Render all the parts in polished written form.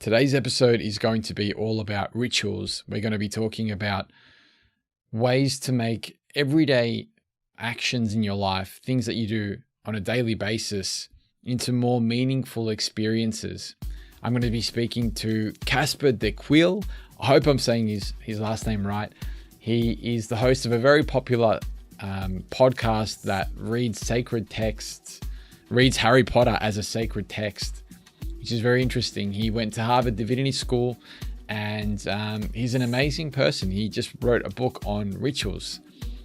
Today's episode is going to be all about rituals. We're going to be talking about ways to make everyday actions in your life, things that you do on a daily basis, into more meaningful experiences. I'm going to be speaking to Casper Ter Kuile. I hope I'm saying his last name right. He is the host of a very popular podcast that reads sacred texts, reads Harry Potter as a sacred text, which is very interesting. He went to Harvard Divinity School, and he's an amazing person. He just wrote a book on rituals,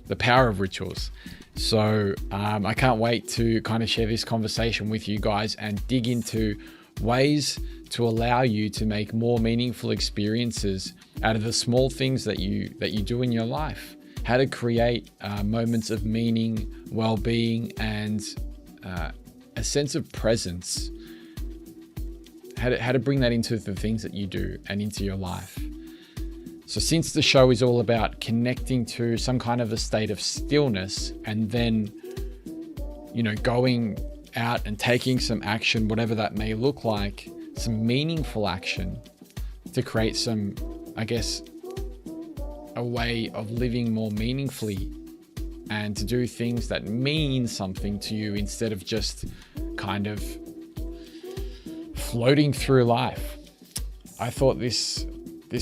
the power of rituals. So I can't wait to kind of share this conversation with you guys and dig into ways to allow you to make more meaningful experiences out of the small things that you do in your life. How to create moments of meaning, well-being, and a sense of presence. How to bring that into the things that you do and into your life. So since the show is all about connecting to some kind of a state of stillness and then, going out and taking some action, whatever that may look like, some meaningful action to create some, a way of living more meaningfully and to do things that mean something to you instead of just kind of floating through life. I thought this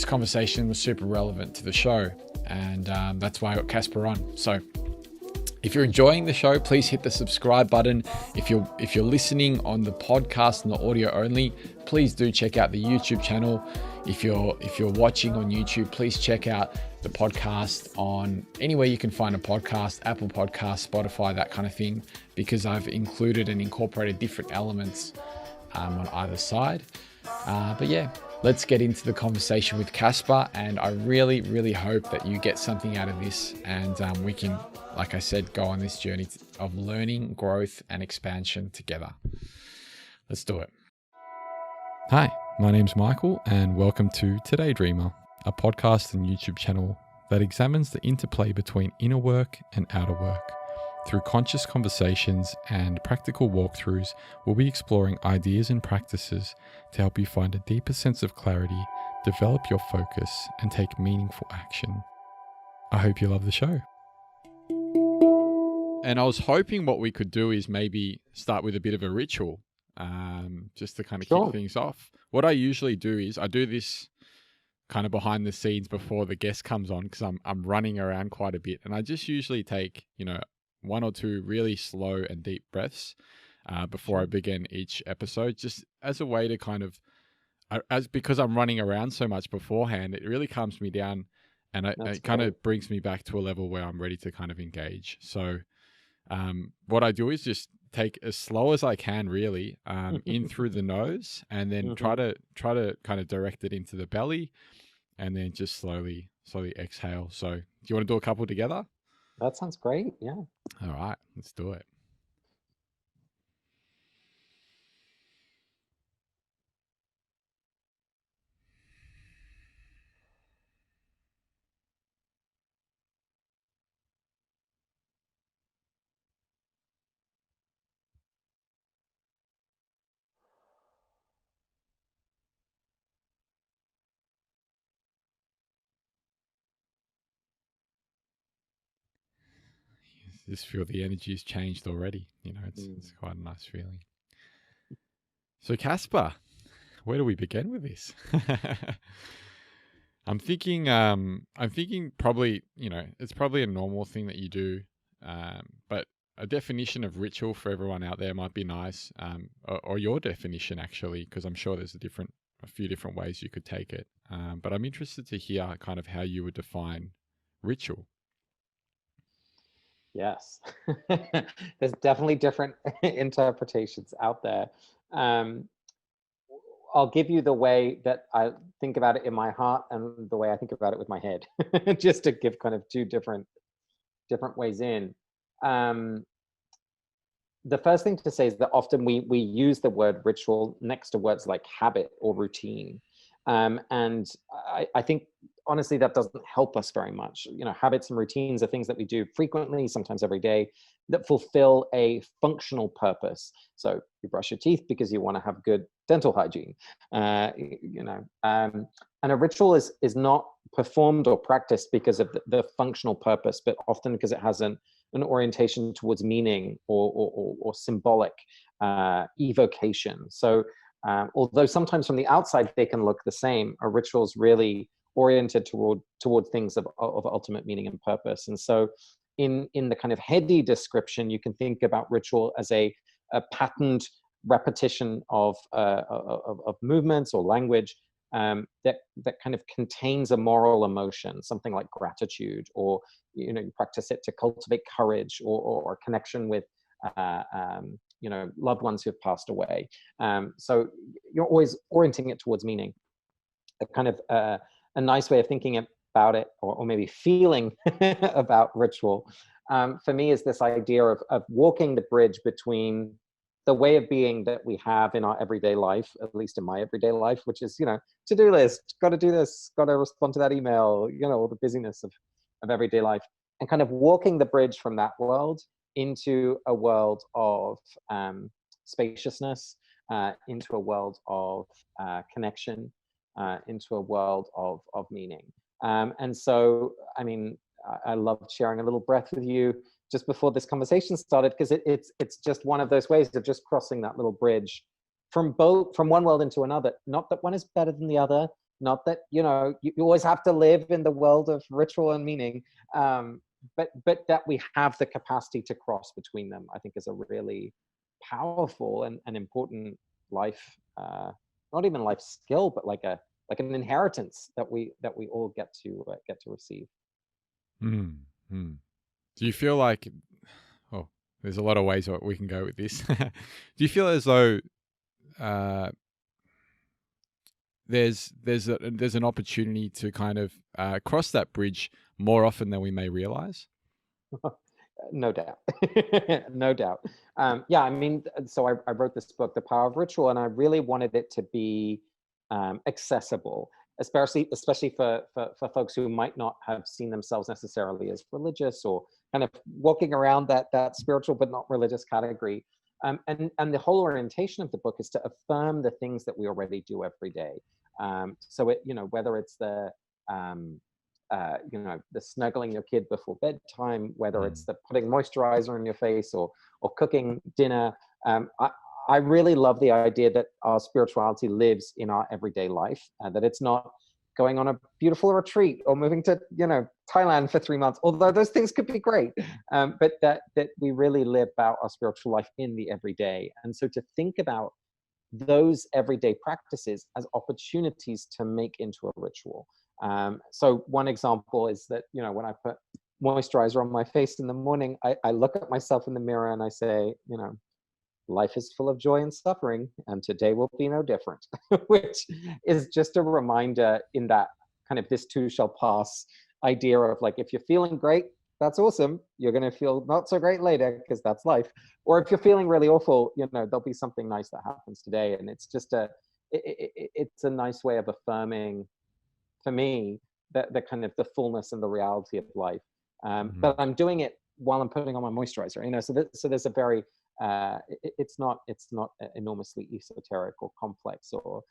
conversation was super relevant to the show, and that's why I got Casper on. So if you're enjoying the show, please hit the subscribe button. If you're listening on the podcast and the audio only, please do check out the YouTube channel. If you're watching on YouTube, please check out the podcast on anywhere you can find a podcast, Apple Podcasts, Spotify, that kind of thing, because I've included and incorporated different elements on either side. But yeah, let's get into the conversation with Casper, and I really, really hope that you get something out of this, and we can, like I said, go on this journey of learning, growth, and expansion together. Let's do it. Hi, my name's Michael, and welcome to Today Dreamer, a podcast and YouTube channel that examines the interplay between inner work and outer work. Through conscious conversations and practical walkthroughs, we'll be exploring ideas and practices to help you find a deeper sense of clarity, develop your focus, and take meaningful action. I hope you love the show. And I was hoping what we could do is maybe start with a bit of a ritual, just to kind of kick things off. What I usually do is I do this kind of behind the scenes before the guest comes on, because I'm running around quite a bit, and I just usually take, one or two really slow and deep breaths before I begin each episode, just as a way to kind of, because I'm running around so much beforehand, it really calms me down, and it kind of brings me back to a level where I'm ready to kind of engage. So what I do is just take as slow as I can, really, in through the nose, and then try to kind of direct it into the belly, and then just slowly exhale. So do you want to do a couple together? That sounds great. Yeah. All right, let's do it. Just feel the energy's changed already. It's quite a nice feeling. So Casper, where do we begin with this? I'm thinking probably, it's probably a normal thing that you do, but a definition of ritual for everyone out there might be nice, or your definition actually, because I'm sure there's a few different ways you could take it. But I'm interested to hear kind of how you would define ritual. Yes. There's definitely different interpretations out there. I'll give you the way that I think about it in my heart and the way I think about it with my head, just to give kind of two different ways in. The first thing to say is that often we use the word ritual next to words like habit or routine. And I think honestly, that doesn't help us very much. Habits and routines are things that we do frequently, sometimes every day, that fulfill a functional purpose. So you brush your teeth because you want to have good dental hygiene. And a ritual is not performed or practiced because of the functional purpose, but often because it has an orientation towards meaning or symbolic evocation. So although sometimes from the outside they can look the same, a ritual is really oriented toward things of ultimate meaning and purpose. And so in the kind of heady description, you can think about ritual as a patterned repetition of movements or language that kind of contains a moral emotion, something like gratitude, or you practice it to cultivate courage or connection with loved ones who have passed away. So you're always orienting it towards meaning. A kind of a nice way of thinking about it, or maybe feeling about ritual, for me, is this idea of walking the bridge between the way of being that we have in our everyday life, at least in my everyday life, which is, to-do list, got to do this, got to respond to that email, all the busyness of everyday life, and kind of walking the bridge from that world into a world of spaciousness, into a world of connection, into a world of meaning. And so, I loved sharing a little breath with you just before this conversation started, because it's just one of those ways of just crossing that little bridge from one world into another. Not that one is better than the other, not that you always have to live in the world of ritual and meaning, but that we have the capacity to cross between them, I think, is a really powerful and important life, not even life skill, but like an inheritance that we all get to receive. Mm. Do you feel like, oh, there's a lot of ways we can go with this. Do you feel as though there's an opportunity to kind of cross that bridge more often than we may realize? No doubt. No doubt. So I wrote this book, The Power of Ritual, and I really wanted it to be accessible, especially for folks who might not have seen themselves necessarily as religious, or kind of walking around that spiritual but not religious category. And the whole orientation of the book is to affirm the things that we already do every day. So whether it's the snuggling your kid before bedtime, whether it's the putting moisturizer on your face, or cooking dinner. I really love the idea that our spirituality lives in our everyday life, that it's not going on a beautiful retreat or moving to Thailand for 3 months, although those things could be great, but that we really live out our spiritual life in the everyday. And so to think about those everyday practices as opportunities to make into a ritual. So one example is that, when I put moisturizer on my face in the morning, I look at myself in the mirror and I say, life is full of joy and suffering, and today will be no different, which is just a reminder in that kind of this too shall pass idea of, like, if you're feeling great, that's awesome. You're going to feel not so great later, because that's life. Or if you're feeling really awful, there'll be something nice that happens today. And it's just it's a nice way of affirming, for me, the kind of the fullness and the reality of life. But I'm doing it while I'm putting on my moisturizer, so there's a very, it's not enormously esoteric or complex or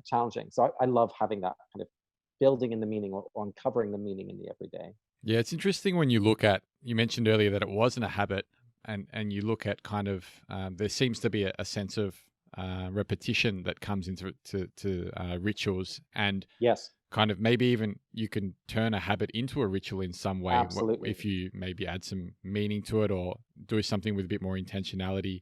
challenging. So I love having that kind of building in the meaning, or uncovering the meaning in the everyday. Yeah, it's interesting when you look at, you mentioned earlier that it wasn't a habit, and you look at kind of, there seems to be a sense of repetition that comes into rituals, and Yes, kind of maybe even you can turn a habit into a ritual in some way, absolutely. if you maybe add some meaning to it or do something with a bit more intentionality.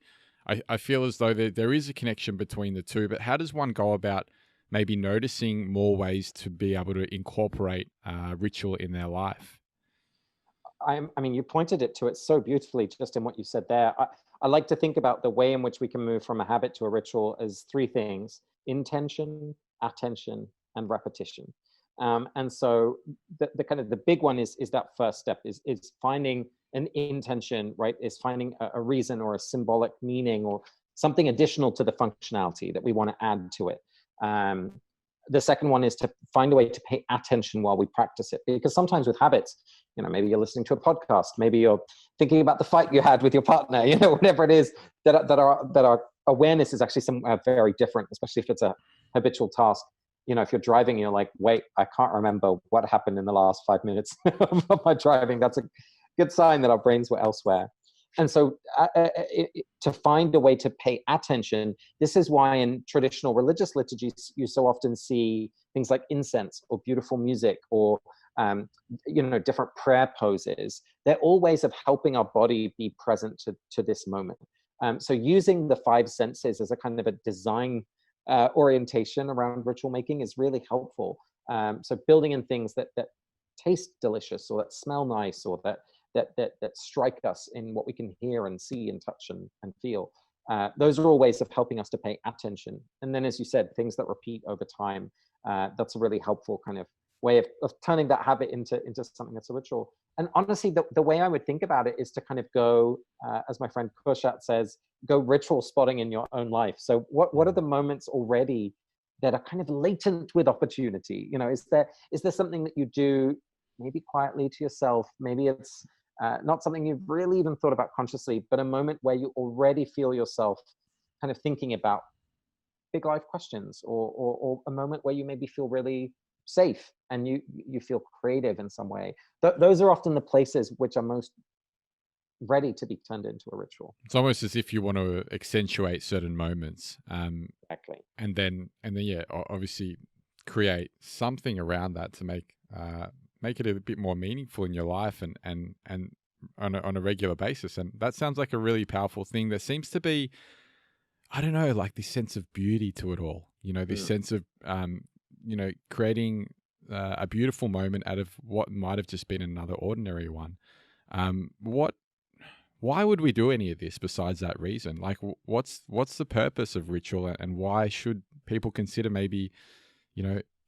I feel as though there is a connection between the two, but how does one go about maybe noticing more ways to be able to incorporate ritual in their life? You pointed to it so beautifully just in what you said there. I like to think about the way in which we can move from a habit to a ritual as three things: intention, attention, and repetition. And so the kind of the big one is that first step is finding an intention, right? Is finding a reason or a symbolic meaning or something additional to the functionality that we want to add to it. The second one is to find a way to pay attention while we practice it, because sometimes with habits, maybe you're listening to a podcast, maybe you're thinking about the fight you had with your partner, whatever it is, that our awareness is actually somewhere very different, especially if it's a habitual task. If you're driving, you're like, wait, I can't remember what happened in the last 5 minutes of my driving. That's a good sign that our brains were elsewhere. And so to find a way to pay attention, this is why in traditional religious liturgies, you so often see things like incense or beautiful music or, different prayer poses. They're all ways of helping our body be present to this moment. So using the 5 senses as a kind of a design orientation around ritual making is really helpful. So building in things that taste delicious or that smell nice or that strike us in what we can hear and see and touch and feel. Those are all ways of helping us to pay attention. And then, as you said, things that repeat over time, that's a really helpful kind of way of turning that habit into something that's a ritual. And honestly, the way I would think about it is to kind of go, as my friend Kushat says, go ritual spotting in your own life. So what are the moments already that are kind of latent with opportunity? Is there something that you do maybe quietly to yourself? Maybe it's not something you've really even thought about consciously, but a moment where you already feel yourself kind of thinking about big life questions, or a moment where you maybe feel really safe and you feel creative in some way. Those are often the places which are most ready to be turned into a ritual. It's almost as if you want to accentuate certain moments. Exactly. And then, yeah, obviously create something around that to make it a bit more meaningful in your life and on a regular basis. And that sounds like a really powerful thing. There seems to be, I don't know, like this sense of beauty to it all, this sense of, creating a beautiful moment out of what might have just been another ordinary one. Why would we do any of this besides that reason? Like, what's the purpose of ritual, and why should people consider maybe,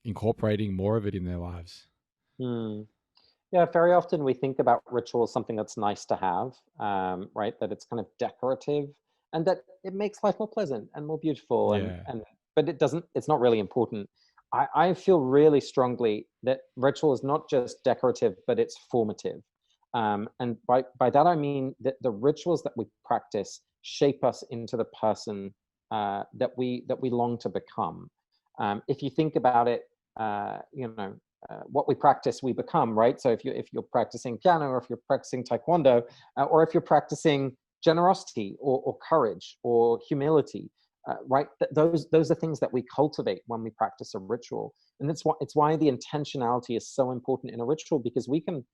incorporating more of it in their lives? Yeah, very often we think about ritual as something that's nice to have, right? That it's kind of decorative and that it makes life more pleasant and more beautiful. Yeah. But it's not really important. I feel really strongly that ritual is not just decorative, but it's formative. And by that, I mean that the rituals that we practice shape us into the person that we long to become. If you think about it, what we practice, we become, right? So if you're practicing piano, or if you're practicing taekwondo, or if you're practicing generosity or courage or humility, right? Those are things that we cultivate when we practice a ritual, and it's why the intentionality is so important in a ritual, because we can,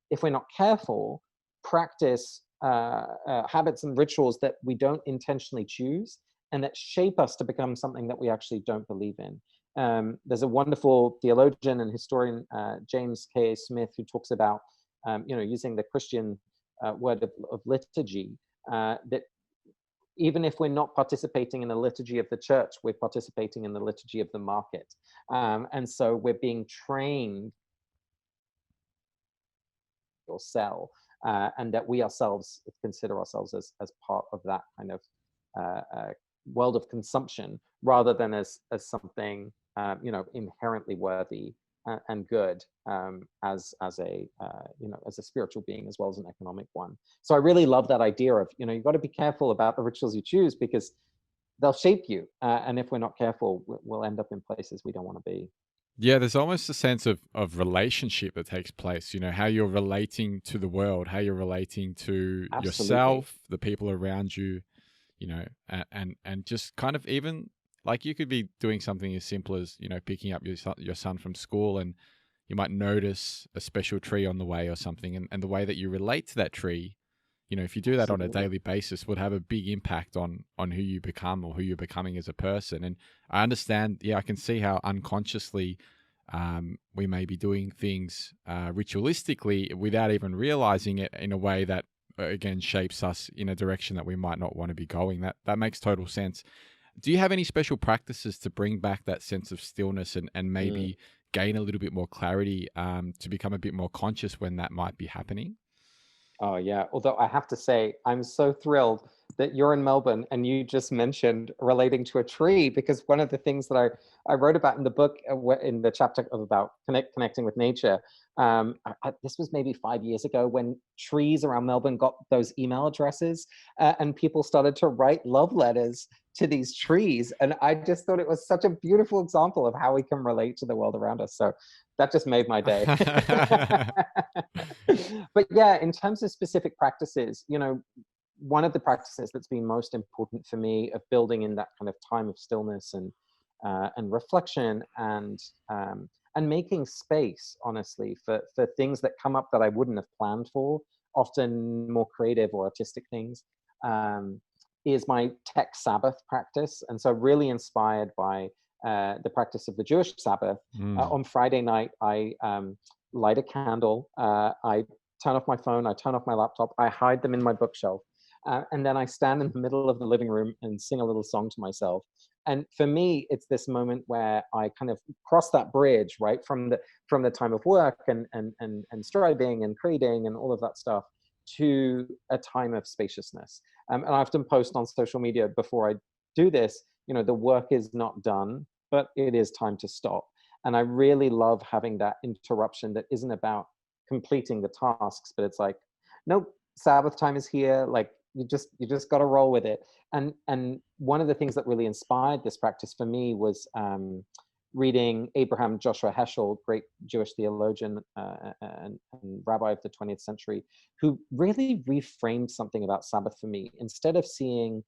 if we're not careful, practice habits and rituals that we don't intentionally choose and that shape us to become something that we actually don't believe in. There's a wonderful theologian and historian, James K. Smith, who talks about, using the Christian word of liturgy, that even if we're not participating in the liturgy of the church, we're participating in the liturgy of the market. And so we're being trained or sell, and that we ourselves consider ourselves as part of that kind of world of consumption, rather than as something inherently worthy and good, as a spiritual being as well as an economic one. So I really love that idea of, you've got to be careful about the rituals you choose, because they'll shape you, and if we're not careful, we'll end up in places we don't want to be. Yeah, there's almost a sense of relationship that takes place, how you're relating to the world, how you're relating to Absolutely. yourself, the people around you, and just kind of, even like, you could be doing something as simple as, picking up your son from school, and you might notice a special tree on the way or something. And the way that you relate to that tree, if you do that on a daily basis, would have a big impact on who you become or who you're becoming as a person. And I understand, I can see how unconsciously we may be doing things ritualistically without even realizing it, in a way that, again, shapes us in a direction that we might not want to be going. That makes total sense. Do you have any special practices to bring back that sense of stillness and maybe gain a little bit more clarity, to become a bit more conscious when that might be happening? Oh, yeah. Although I have to say, I'm so thrilled that you're in Melbourne and you just mentioned relating to a tree, because one of the things that I wrote about in the book, in the chapter about connecting with nature, this was maybe 5 years ago, when trees around Melbourne got those email addresses, and people started to write love letters to these trees. And I just thought it was such a beautiful example of how we can relate to the world around us. So that just made my day. But yeah, in terms of specific practices, one of the practices that's been most important for me of building in that kind of time of stillness and reflection and making space, honestly, for things that come up that I wouldn't have planned for, often more creative or artistic things, is my tech Sabbath practice. And so really inspired by the practice of the Jewish Sabbath. On Friday night, I light a candle, I turn off my phone, I turn off my laptop, I hide them in my bookshelf, and then I stand in the middle of the living room and sing a little song to myself. And for me, it's this moment where I kind of cross that bridge, right, from the time of work and striving and creating and all of that stuff, to a time of spaciousness. And I often post on social media before I do this, the work is not done, but it is time to stop. And I really love having that interruption that isn't about completing the tasks, but it's like, nope, Sabbath time is here. Like, you just got to roll with it. And one of the things that really inspired this practice for me was reading Abraham Joshua Heschel, great Jewish theologian and rabbi of the 20th century, who really reframed something about Sabbath for me. Instead of seeing,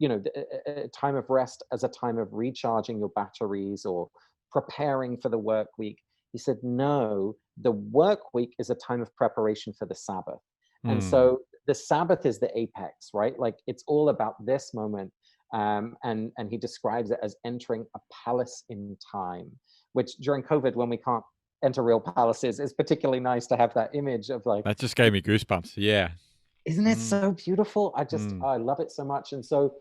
a time of rest as a time of recharging your batteries or preparing for the work week, he said, no, the work week is a time of preparation for the Sabbath. And so the Sabbath is the apex, right? Like, it's all about this moment. And he describes it as entering a palace in time, which during COVID, when we can't enter real palaces, is particularly nice to have that image of, like, That just gave me goosebumps. Yeah. isn't it so beautiful? I love it so much. And so,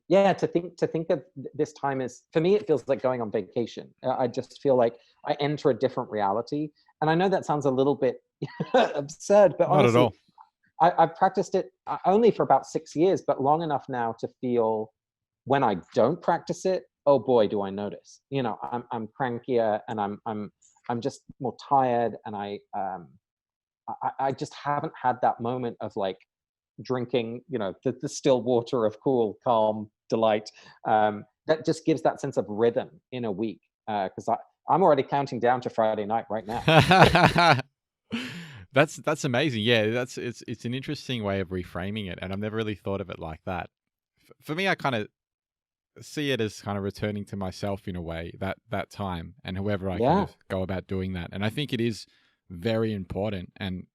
yeah, to think of this time as, for me, it feels like going on vacation. I just feel like I enter a different reality. And I know that sounds a little bit absurd, but Not at honestly, all. I've practiced it only for about 6 years, but long enough now to feel, when I don't practice it, oh boy, do I notice. I'm crankier, and I'm just more tired, and I just haven't had that moment of, like, drinking, the still water of cool, calm delight, that just gives that sense of rhythm in a week. Because I'm already counting down to Friday night right now. That's amazing. Yeah, it's an interesting way of reframing it, and I've never really thought of it like that. For me, I kind of see it as kind of returning to myself in a way, that time, and however I kind Yeah. of go about doing that. And I think it is very important, and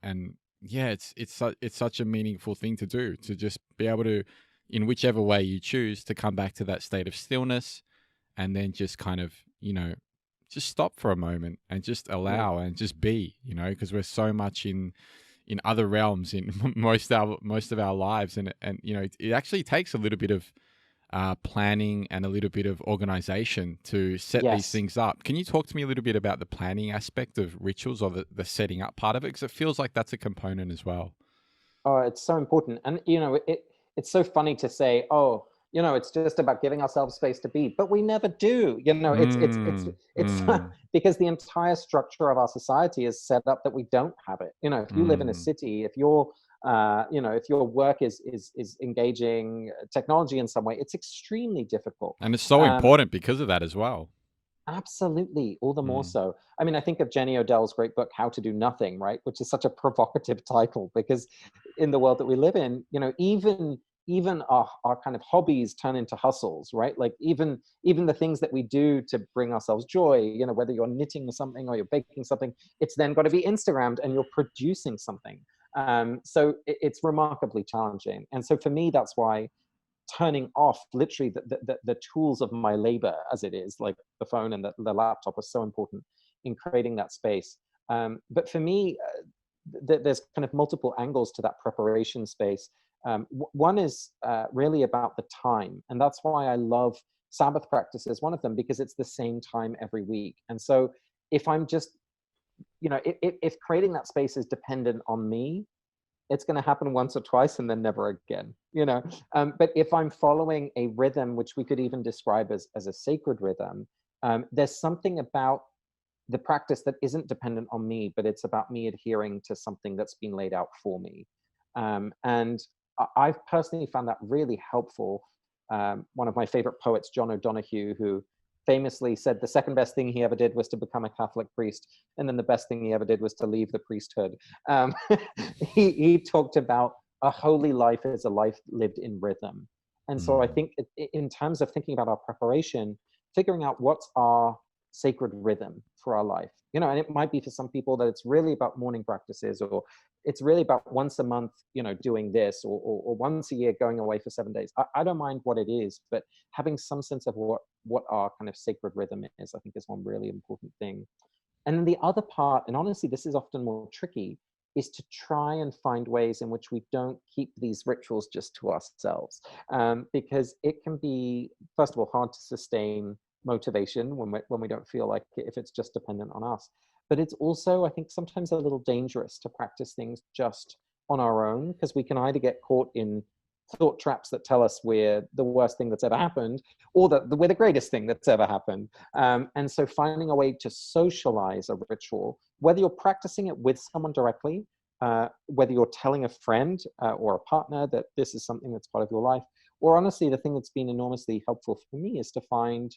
yeah, it's such a meaningful thing to do, to just be able to, in whichever way you choose, to come back to that state of stillness, and then just kind of, just stop for a moment and just allow and just be, because we're so much in other realms in most of our lives, and it actually takes a little bit of planning and a little bit of organization to set these Yes. things up. Can you talk to me a little bit about the planning aspect of rituals, or the setting up part of it? Because it feels like that's a component as well. Oh, it's so important. And it's so funny to say, oh, it's just about giving ourselves space to be, but we never do. It's Mm, because the entire structure of our society is set up that we don't have it. If you live in a mm. city, if if your work is engaging technology in some way, it's extremely difficult. And it's so Um, important because of that as well. Absolutely, all the more Mm, so. I mean, I think of Jenny Odell's great book, How to Do Nothing, right? Which is such a provocative title, because in the world that we live in, even our kind of hobbies turn into hustles, right? Like, even the things that we do to bring ourselves joy, whether you're knitting something or you're baking something, it's then got to be Instagrammed and you're producing something. So it's remarkably challenging. And so for me, that's why turning off literally the tools of my labor, as it is, like the phone and the laptop, was so important in creating that space. But for me, there's kind of multiple angles to that preparation space. One is really about the time, and that's why I love Sabbath practice as one of them, because it's the same time every week. And so if I'm just, if creating that space is dependent on me, it's going to happen once or twice and then never again, you know. But if I'm following a rhythm, which we could even describe as a sacred rhythm, there's something about the practice that isn't dependent on me, but it's about me adhering to something that's been laid out for me. And I've personally found that really helpful. One of my favorite poets, John O'Donohue, who famously said the second best thing he ever did was to become a Catholic priest, and then the best thing he ever did was to leave the priesthood. Um, he talked about a holy life is a life lived in rhythm. And so I think in terms of thinking about our preparation, figuring out what's our sacred rhythm for our life, you know, and it might be for some people that it's really about morning practices, or it's really about once a month, you know, doing this, or once a year going away for 7 days. I don't mind what it is, but having some sense of what our kind of sacred rhythm is, I think, is one really important thing. And then the other part, and honestly, this is often more tricky, is to try and find ways in which we don't keep these rituals just to ourselves. Because it can be, first of all, hard to sustain motivation when we don't feel like it, if it's just dependent on us. But it's also, I think, sometimes a little dangerous to practice things just on our own, because we can either get caught in thought traps that tell us we're the worst thing that's ever happened, or that we're the greatest thing that's ever happened. And so finding a way to socialize a ritual, whether you're practicing it with someone directly, whether you're telling a friend or a partner that this is something that's part of your life, or honestly, the thing that's been enormously helpful for me is to find,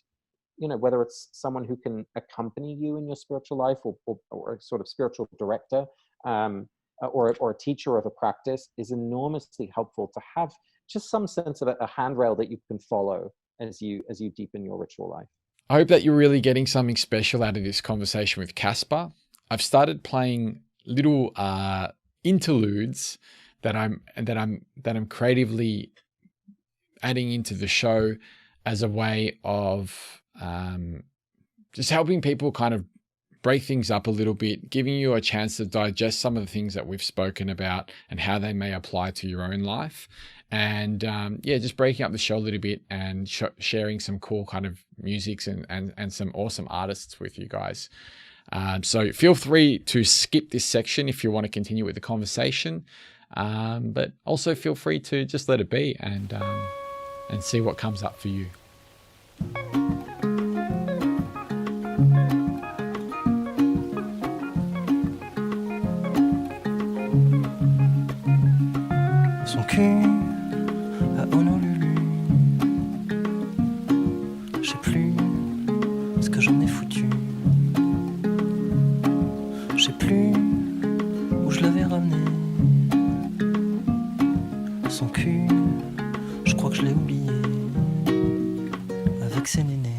you know, whether it's someone who can accompany you in your spiritual life, or a sort of spiritual director, or a teacher of a practice, is enormously helpful to have just some sense of a handrail that you can follow as you deepen your ritual life. I hope that you're really getting something special out of this conversation with Casper. I've started playing little interludes that I'm creatively adding into the show as a way of just helping people kind of break things up a little bit, giving you a chance to digest some of the things that we've spoken about and how they may apply to your own life. And just breaking up the show a little bit and sharing some cool kind of musics and some awesome artists with you guys. So feel free to skip this section if you want to continue with the conversation, but also feel free to just let it be and see what comes up for you. Son cul à Honolulu, je sais plus ce que j'en ai foutu, je sais plus où je l'avais ramené. Son cul, je crois que je l'ai oublié avec ses nénés.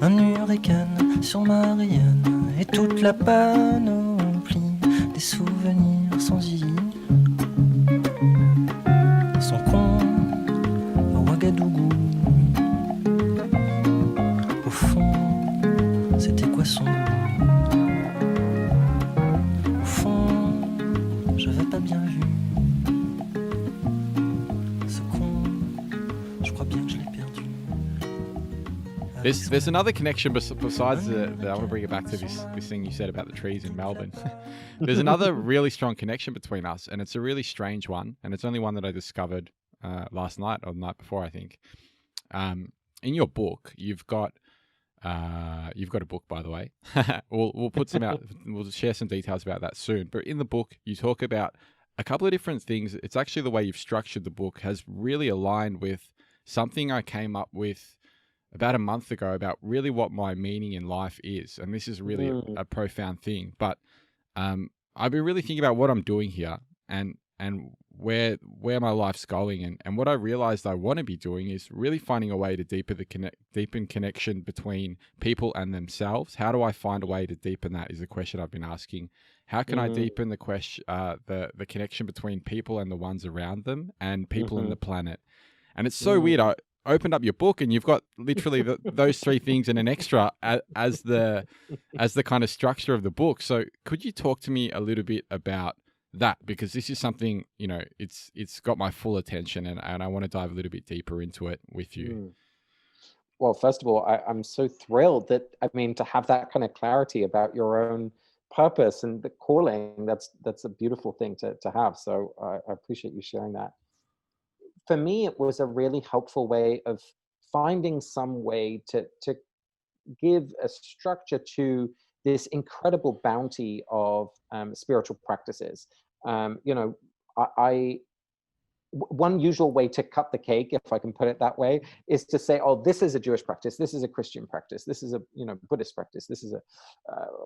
Un hurricane sur Marianne et toute la panoplie des souvenirs sans issue. Son con à Ouagadougou. Au fond, c'était quoi son goût? Au fond, j'avais pas bien vu. Ce con, je crois bien que je l'ai perdu. There's another connection besides the I want to bring it back to this thing you said about the trees in Melbourne. There's another really strong connection between us, and it's a really strange one, and it's only one that I discovered last night or the night before, I think. In your book, you've got a book, by the way. we'll put some out. We'll share some details about that soon. But in the book, you talk about a couple of different things. It's actually the way you've structured the book has really aligned with something I came up with about a month ago about really what my meaning in life is. And this is really a profound thing. But I've been really thinking about what I'm doing here and where my life's going. And what I realized I want to be doing is really finding a way to deepen connection between people and themselves. How do I find a way to deepen that is a question I've been asking. How can I deepen the connection between people and the ones around them and people and the planet? And it's so weird. I opened up your book and you've got literally those three things and an extra as the kind of structure of the book. So could you talk to me a little bit about that? Because this is something, you know, it's got my full attention and I want to dive a little bit deeper into it with you. Well, first of all, I'm so thrilled that, I mean, to have that kind of clarity about your own purpose and the calling, that's a beautiful thing to have. So I appreciate you sharing that. For me, it was a really helpful way of finding some way to give a structure to this incredible bounty of spiritual practices. You know, I one usual way to cut the cake, if I can put it that way, is to say, oh, this is a Jewish practice, this is a Christian practice, this is a Buddhist practice, this is a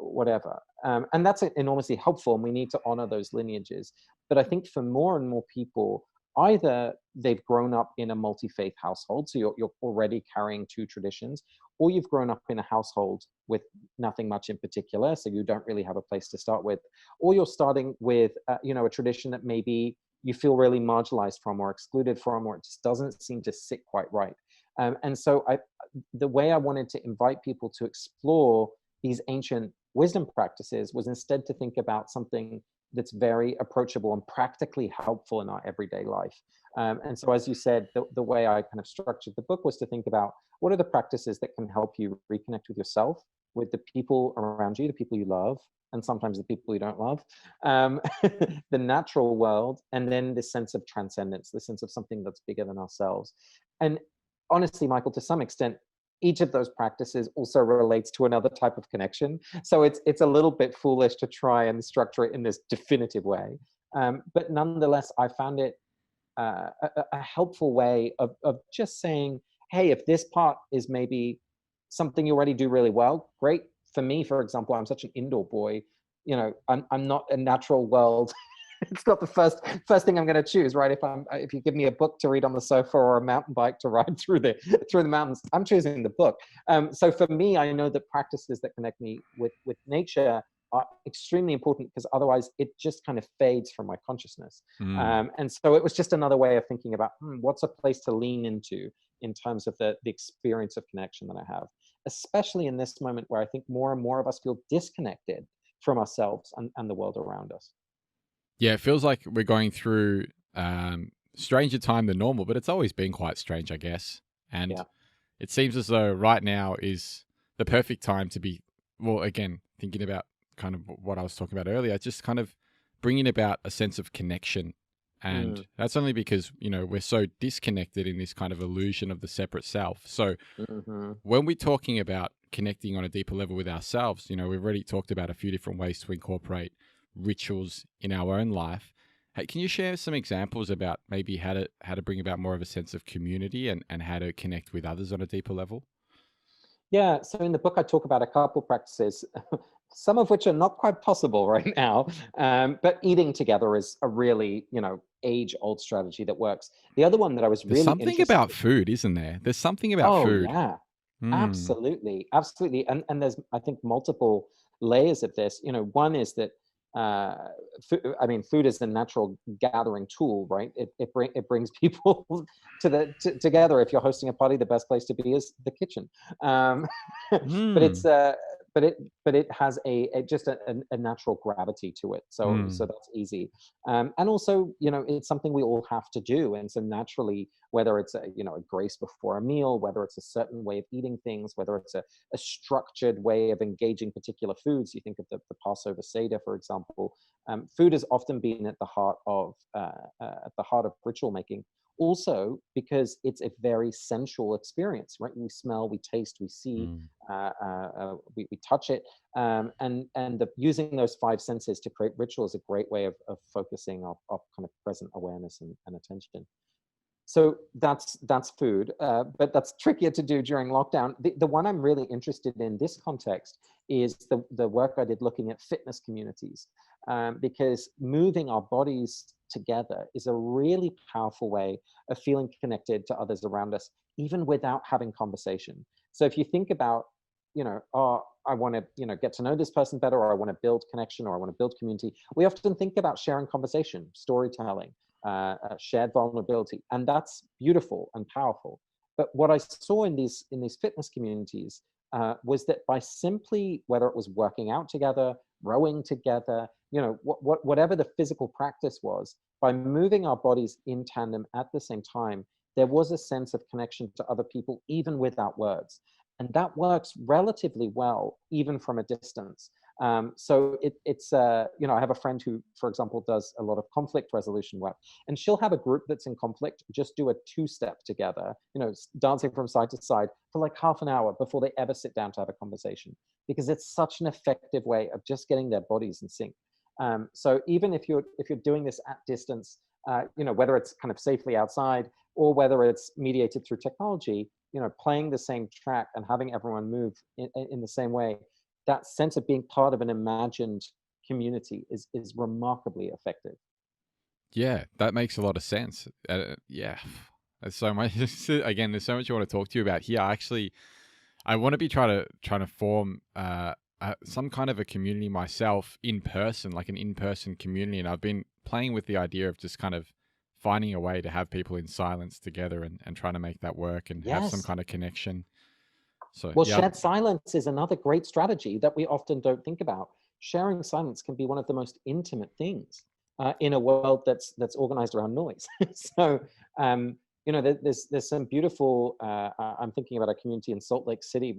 whatever, and that's enormously helpful, and we need to honor those lineages. But I think for more and more people, either they've grown up in a multi-faith household, so you're already carrying two traditions, or you've grown up in a household with nothing much in particular, so you don't really have a place to start with, or you're starting with a tradition that maybe you feel really marginalized from or excluded from, or it just doesn't seem to sit quite right. And so the way I wanted to invite people to explore these ancient wisdom practices was instead to think about something that's very approachable and practically helpful in our everyday life. And so, as you said, the way I kind of structured the book was to think about what are the practices that can help you reconnect with yourself, with the people around you, the people you love, and sometimes the people you don't love, the natural world, and then this sense of transcendence, the sense of something that's bigger than ourselves. And honestly, Michael, to some extent, each of those practices also relates to another type of connection. So it's a little bit foolish to try and structure it in this definitive way. But nonetheless, I found it a helpful way of just saying, hey, if this part is maybe something you already do really well, great. For me, for example, I'm such an indoor boy. I'm not a natural world. It's not the first thing I'm going to choose, right? If you give me a book to read on the sofa or a mountain bike to ride through the mountains, I'm choosing the book. So for me, I know that practices that connect me with nature are extremely important, because otherwise it just kind of fades from my consciousness. And so it was just another way of thinking about what's a place to lean into in terms of the experience of connection that I have, especially in this moment where I think more and more of us feel disconnected from ourselves and the world around us. Yeah, it feels like we're going through stranger time than normal, but it's always been quite strange, I guess. And Yeah. it seems as though right now is the perfect time to be, well, again, thinking about kind of what I was talking about earlier, just kind of bringing about a sense of connection. And that's only because, we're so disconnected in this kind of illusion of the separate self. So when we're talking about connecting on a deeper level with ourselves, we've already talked about a few different ways to incorporate rituals in our own life. Hey, can you share some examples about maybe how to bring about more of a sense of community and how to connect with others on a deeper level? Yeah, so in the book, I talk about a couple practices, some of which are not quite possible right now. But eating together is a really, age-old strategy that works. The other one that I was There's really something interested. about food, isn't there? There's something about Oh food. yeah, absolutely, absolutely. And there's, I think, multiple layers of this. One is that food is a natural gathering tool, right? It brings people together. If you're hosting a party, the best place to be is the kitchen. But it's but it has just a natural gravity to it. So that's easy. And also, it's something we all have to do. And so naturally, whether it's a grace before a meal, whether it's a certain way of eating things, whether it's a structured way of engaging particular foods. You think of the Passover Seder, for example. Food has often been at the heart of ritual making. Also, because it's a very sensual experience, right? We smell, we taste, we see, we touch it, and using those five senses to create ritual is a great way of focusing our kind of present awareness and attention. So that's food, but that's trickier to do during lockdown. The one I'm really interested in this context is the work I did looking at fitness communities, because moving our bodies together is a really powerful way of feeling connected to others around us, even without having conversation. So if you think about, I want to, get to know this person better, or I want to build connection, or I want to build community, we often think about sharing conversation, storytelling, shared vulnerability, and that's beautiful and powerful. But what I saw in these fitness communities was that by simply, whether it was working out together, rowing together, whatever the physical practice was, by moving our bodies in tandem at the same time, there was a sense of connection to other people, even without words. And that works relatively well, even from a distance. So it's you know, I have a friend who, for example, does a lot of conflict resolution work, and she'll have a group that's in conflict just do a two-step together, you know, dancing from side to side for like half an hour before they ever sit down to have a conversation, because it's such an effective way of just getting their bodies in sync. So even if you're doing this at distance, you know, whether it's kind of safely outside or whether it's mediated through technology, you know, playing the same track and having everyone move in the same way, that sense of being part of an imagined community is remarkably effective. Yeah, that makes a lot of sense. Yeah, there's so much. Again, there's so much I want to talk to you about here. I want to be trying to form some kind of a community myself in person, like an in-person community. And I've been playing with the idea of just kind of finding a way to have people in silence together and trying to make that work and have some Yes. kind of connection. So Well, yeah, shared silence is another great strategy that we often don't think about. Sharing silence can be one of the most intimate things in a world that's organized around noise. So, you know, there's some beautiful. I'm thinking about a community in Salt Lake City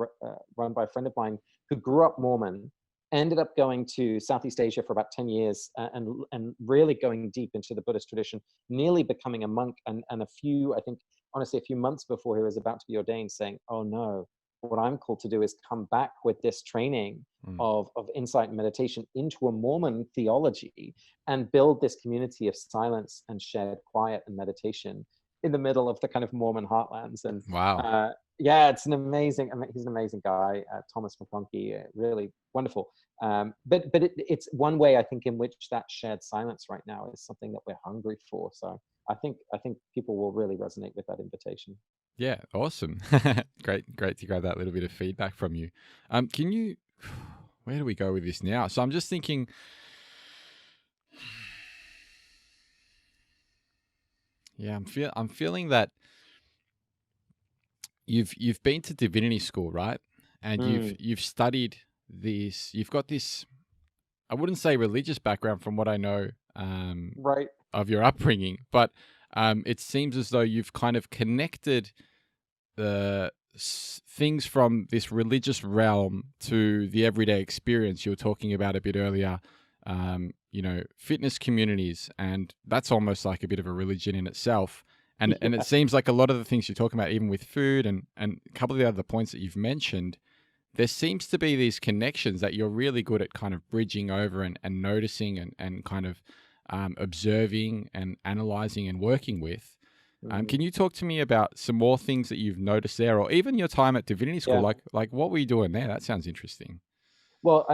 run by a friend of mine who grew up Mormon, ended up going to Southeast Asia for about 10 years, and really going deep into the Buddhist tradition, nearly becoming a monk, and a few, I think, honestly, a few months before he was about to be ordained, saying, "Oh no, what I'm called to do is come back with this training mm, of insight and meditation into a Mormon theology and build this community of silence and shared quiet and meditation in the middle of the kind of Mormon heartlands." And wow. yeah, it's an amazing, I mean, he's an amazing guy, Thomas McConkie, really wonderful. But it's one way, I think, in which that shared silence right now is something that we're hungry for. So I think people will really resonate with that invitation. Yeah, awesome. Great to grab that little bit of feedback from you. Can you, where do we go with this now? So I'm just thinking, yeah, I'm feeling that you've been to Divinity School, right? And Mm, you've studied this. You've got this. I wouldn't say religious background from what I know right. of your upbringing, but it seems as though you've kind of connected the things from this religious realm to the everyday experience you were talking about a bit earlier. You know, fitness communities, and that's almost like a bit of a religion in itself. And it Yeah. seems like a lot of the things you're talking about, even with food and a couple of the other points that you've mentioned, there seems to be these connections that you're really good at kind of bridging over and noticing and kind of observing and analyzing and working with. Mhm. Can you talk to me about some more things that you've noticed there, or even your time at Divinity School? Yeah. Like what were you doing there? That sounds interesting. Well,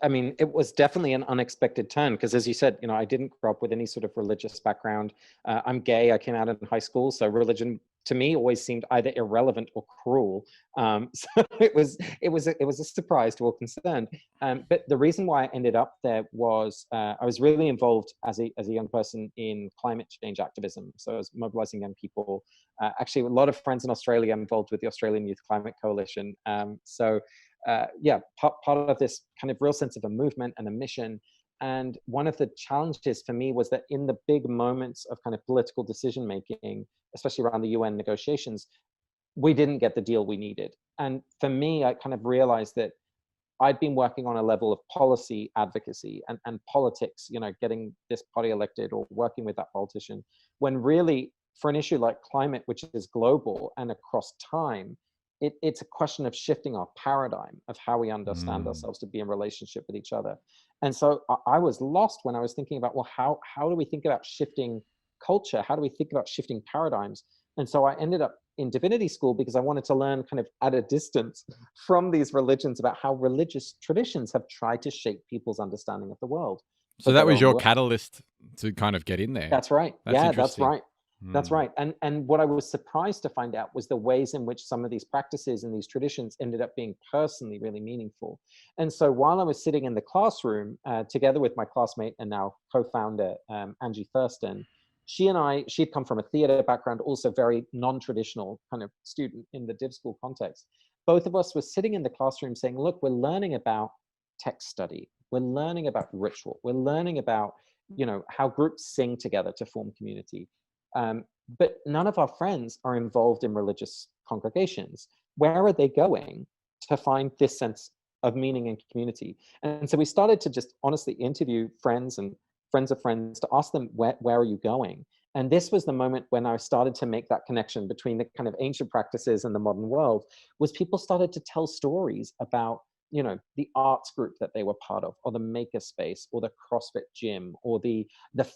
I mean, it was definitely an unexpected turn because, as you said, you know, I didn't grow up with any sort of religious background. I'm gay. I came out in high school, so religion to me always seemed either irrelevant or cruel. So it was a surprise to all concerned. But the reason why I ended up there was I was really involved as a young person in climate change activism. So I was mobilizing young people. Actually, a lot of friends in Australia involved with the Australian Youth Climate Coalition. Yeah, part of this kind of real sense of a movement and a mission. And one of the challenges for me was that in the big moments of kind of political decision making, especially around the UN negotiations, we didn't get the deal we needed. And for me, I kind of realized that I'd been working on a level of policy advocacy and politics, you know, getting this party elected or working with that politician, when really for an issue like climate, which is global and across time, it's a question of shifting our paradigm of how we understand Mm. ourselves to be in relationship with each other. And so I was lost when I was thinking about, well, how do we think about shifting culture? How do we think about shifting paradigms? And so I ended up in Divinity School because I wanted to learn kind of at a distance from these religions about how religious traditions have tried to shape people's understanding of the world So for that better was or your worse. catalyst to kind of get in there. That's right. That's Yeah, that's interesting. right. That's Mm. right. And what I was surprised to find out was the ways in which some of these practices and these traditions ended up being personally really meaningful. And so while I was sitting in the classroom together with my classmate and now co-founder Angie Thurston, she'd come from a theater background, also very non-traditional kind of student in the Div School context. Both of us were sitting in the classroom saying, look, we're learning about text study. We're learning about ritual. We're learning about, you know, how groups sing together to form community. Um, but none of our friends are involved in religious congregations. Where are they going to find this sense of meaning and community. And so we started to just honestly interview friends and friends of friends to ask them, where are you going? And this was the moment when I started to make that connection between the kind of ancient practices and the modern world, was people started to tell stories about, you know, the arts group that they were part of, or the maker space, or the CrossFit gym, or the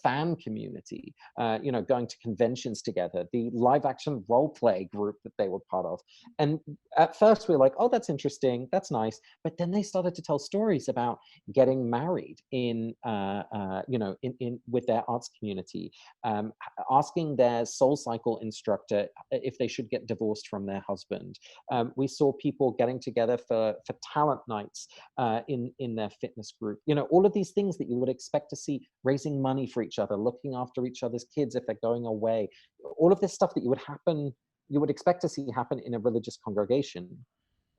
fan community, you know, going to conventions together, the live action role play group that they were part of. And at first we were like, oh, that's interesting, that's nice. But then they started to tell stories about getting married in, you know, in with their arts community, asking their soul cycle instructor if they should get divorced from their husband. We saw people getting together for talent nights in their fitness group. You know, all of these things that you would expect to see, raising money for each other, looking after each other's kids if they're going away. All of this stuff that you would expect to see happen in a religious congregation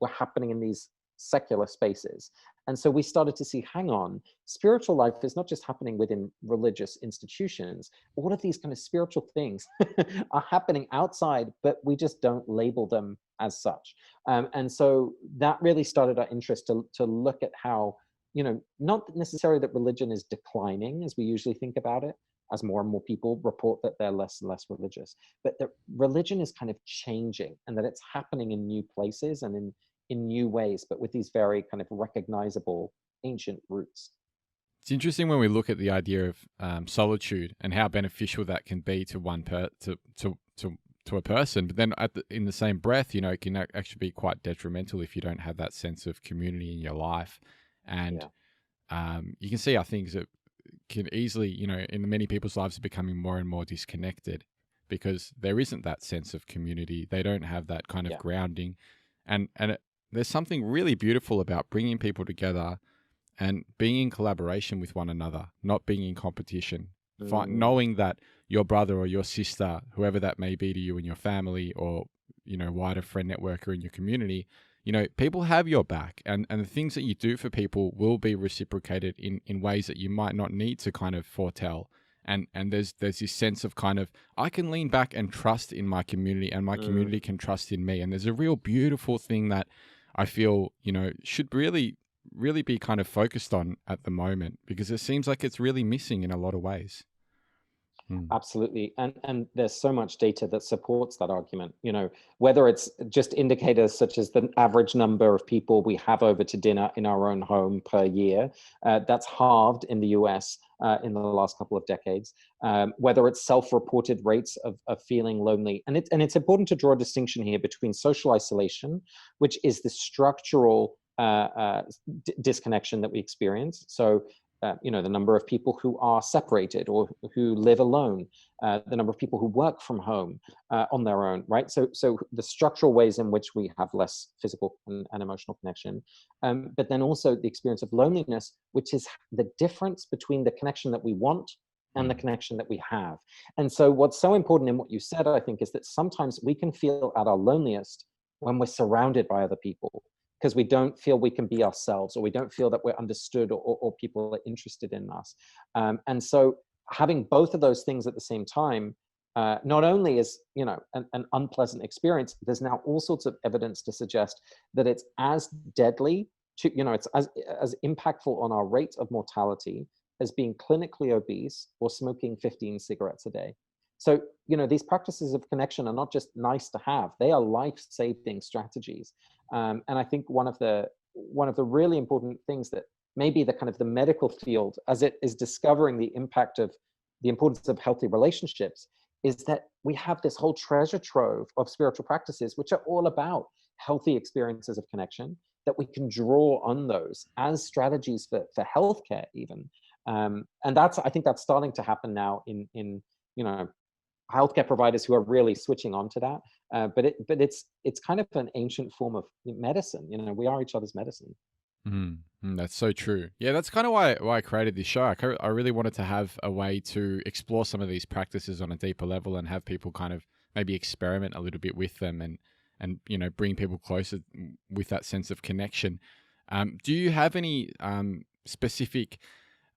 were happening in these secular spaces. And so we started to see, hang on, spiritual life is not just happening within religious institutions. All of these kind of spiritual things are happening outside, but we just don't label them as such. And so that really started our interest to look at how, you know, not necessarily that religion is declining as we usually think about it, as more and more people report that they're less and less religious, but that religion is kind of changing, and that it's happening in new places and in new ways, but with these very kind of recognizable ancient roots. It's interesting when we look at the idea of solitude and how beneficial that can be to to a person, but then in the same breath, you know, it can actually be quite detrimental if you don't have that sense of community in your life. And you can see how things that can easily, you know, in many people's lives are becoming more and more disconnected because there isn't that sense of community. They don't have that kind of grounding, and there's something really beautiful about bringing people together and being in collaboration with one another, not being in competition. Knowing that your brother or your sister, whoever that may be to you in your family, or, you know, wider friend network or in your community, you know, people have your back, and the things that you do for people will be reciprocated in ways that you might not need to kind of foretell. And there's this sense of kind of, I can lean back and trust in my community, and my community can trust in me. And there's a real beautiful thing that I feel, you know, should really be kind of focused on at the moment, because it seems like it's really missing in a lot of ways. Absolutely. And there's so much data that supports that argument, you know, whether it's just indicators such as the average number of people we have over to dinner in our own home per year, that's halved in the US in the last couple of decades, whether it's self-reported rates of feeling lonely. And it's important to draw a distinction here between social isolation, which is the structural disconnection that we experience. So you know, the number of people who are separated or who live alone, the number of people who work from home on their own, right? So the structural ways in which we have less physical and emotional connection, but then also the experience of loneliness, which is the difference between the connection that we want and the connection that we have. And so what's so important in what you said, I think, is that sometimes we can feel at our loneliest when we're surrounded by other people, because we don't feel we can be ourselves, or we don't feel that we're understood, or people are interested in us. And so having both of those things at the same time, not only is, you know, an unpleasant experience, there's now all sorts of evidence to suggest that it's as deadly to, you know, it's as impactful on our rate of mortality as being clinically obese or smoking 15 cigarettes a day. So, you know, these practices of connection are not just nice to have, they are life-saving strategies. And I think one of the really important things that maybe the kind of the medical field, as it is discovering the impact of the importance of healthy relationships, is that we have this whole treasure trove of spiritual practices, which are all about healthy experiences of connection, that we can draw on those as strategies for healthcare even. And I think that's starting to happen now in you know, healthcare providers who are really switching on to that. But it's kind of an ancient form of medicine. You know, we are each other's medicine. That's so true. Yeah, that's kind of why I created this show. I really wanted to have a way to explore some of these practices on a deeper level and have people kind of maybe experiment a little bit with them, and you know, bring people closer with that sense of connection. Do you have any specific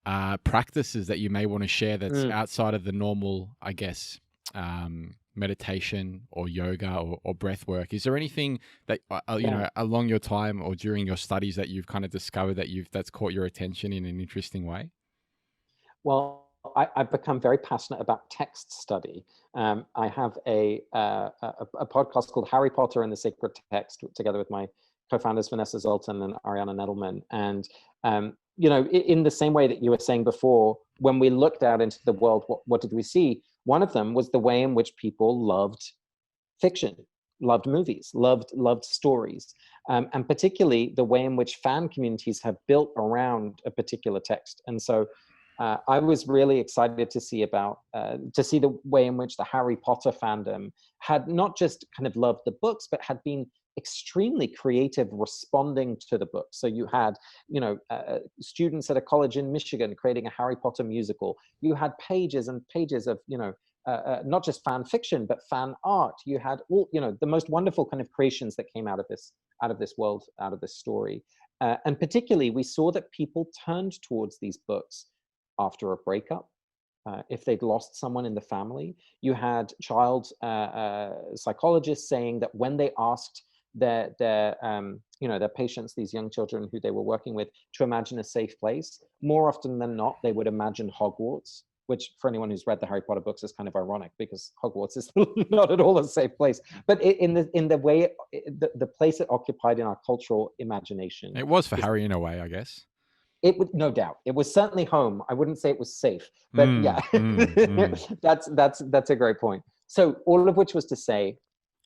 practices that you may want to share that's outside of the normal, I guess, meditation or yoga or breath work. Is there anything that, you Yeah. know, along your time or during your studies that you've kind of discovered that's caught your attention in an interesting way? Well, I've become very passionate about text study. I have a podcast called Harry Potter and the Sacred Text, together with my co-founders Vanessa Zoltan and Ariana Nedelman. And you know, in the same way that you were saying before, when we looked out into the world, what did we see? One of them was the way in which people loved fiction, loved movies, loved stories, and particularly the way in which fan communities have built around a particular text. And so I was really excited to see the way in which the Harry Potter fandom had not just kind of loved the books, but had been extremely creative responding to the books. So you had, you know, students at a college in Michigan creating a Harry Potter musical. You had pages and pages of, you know, not just fan fiction, but fan art. You had all, you know, the most wonderful kind of creations that came out of this world, out of this story. And particularly, we saw that people turned towards these books after a breakup, if they'd lost someone in the family. You had child psychologists saying that when they asked their patients, these young children who they were working with, to imagine a safe place, more often than not, they would imagine Hogwarts, which for anyone who's read the Harry Potter books is kind of ironic because Hogwarts is not at all a safe place. But in the way, the place it occupied in our cultural imagination. It was for Harry in a way, I guess. It would, no doubt. It was certainly home. I wouldn't say it was safe, but yeah, that's a great point. So all of which was to say,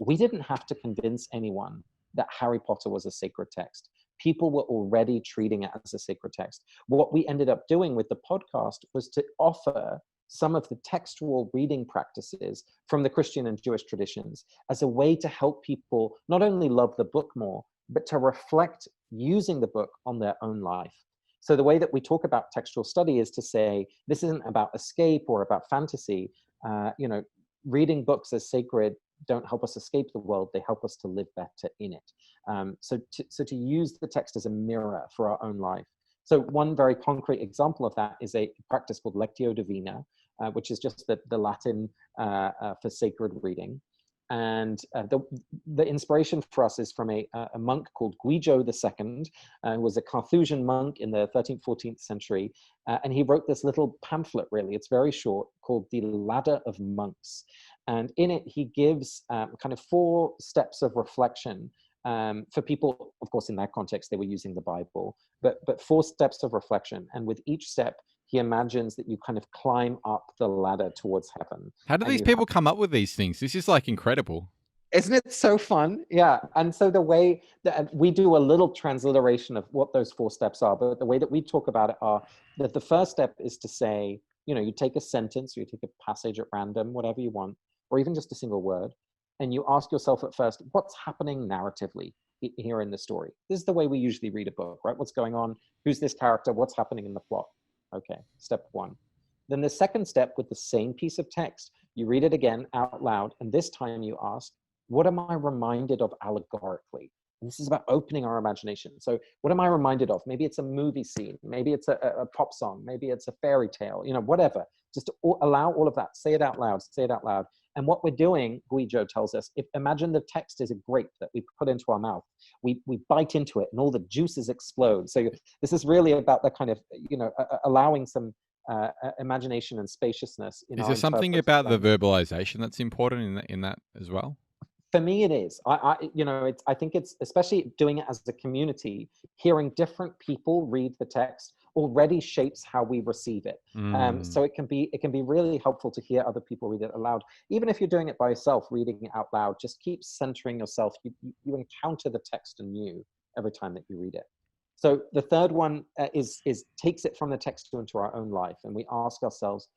we didn't have to convince anyone that Harry Potter was a sacred text. People were already treating it as a sacred text. What we ended up doing with the podcast was to offer some of the textual reading practices from the Christian and Jewish traditions as a way to help people not only love the book more, but to reflect using the book on their own life. So the way that we talk about textual study is to say, this isn't about escape or about fantasy. You know, reading books as sacred don't help us escape the world, they help us to live better in it. So to use the text as a mirror for our own life. So one very concrete example of that is a practice called Lectio Divina, which is just the Latin for sacred reading. And the inspiration for us is from a monk called Guido II, who was a Carthusian monk in the 13th, 14th century. And he wrote this little pamphlet, really, it's very short, called The Ladder of Monks. And in it, he gives kind of 4 steps of reflection for people. Of course, in that context, they were using the Bible, but 4 steps of reflection. And with each step, he imagines that you kind of climb up the ladder towards heaven. How do these people come up with these things? This is like incredible. Isn't it so fun? Yeah. And so the way that we do a little transliteration of what those 4 steps are, but the way that we talk about it are that the first step is to say, you know, you take a sentence, or you take a passage at random, whatever you want, or even just a single word, and you ask yourself at first, what's happening narratively here in the story? This is the way we usually read a book, right? What's going on? Who's this character? What's happening in the plot? Okay, step 1. Then the second step, with the same piece of text, you read it again out loud, and this time you ask, what am I reminded of allegorically? And this is about opening our imagination. So what am I reminded of? Maybe it's a movie scene, maybe it's a pop song, maybe it's a fairy tale, you know, whatever. Just allow all of that, say it out loud, say it out loud. And what we're doing, Guido tells us, imagine the text is a grape that we put into our mouth. We bite into it and all the juices explode. So this is really about the kind of, you know, allowing some imagination and spaciousness. Is there something about the verbalization that's important in that as well? For me, it is. I think it's, especially doing it as a community, hearing different people read the text already shapes how we receive it. So it can be really helpful to hear other people read it aloud. Even if you're doing it by yourself, reading it out loud, just keep centering yourself. You encounter the text anew every time that you read it. So the third one is takes it from the text into our own life, and we ask ourselves,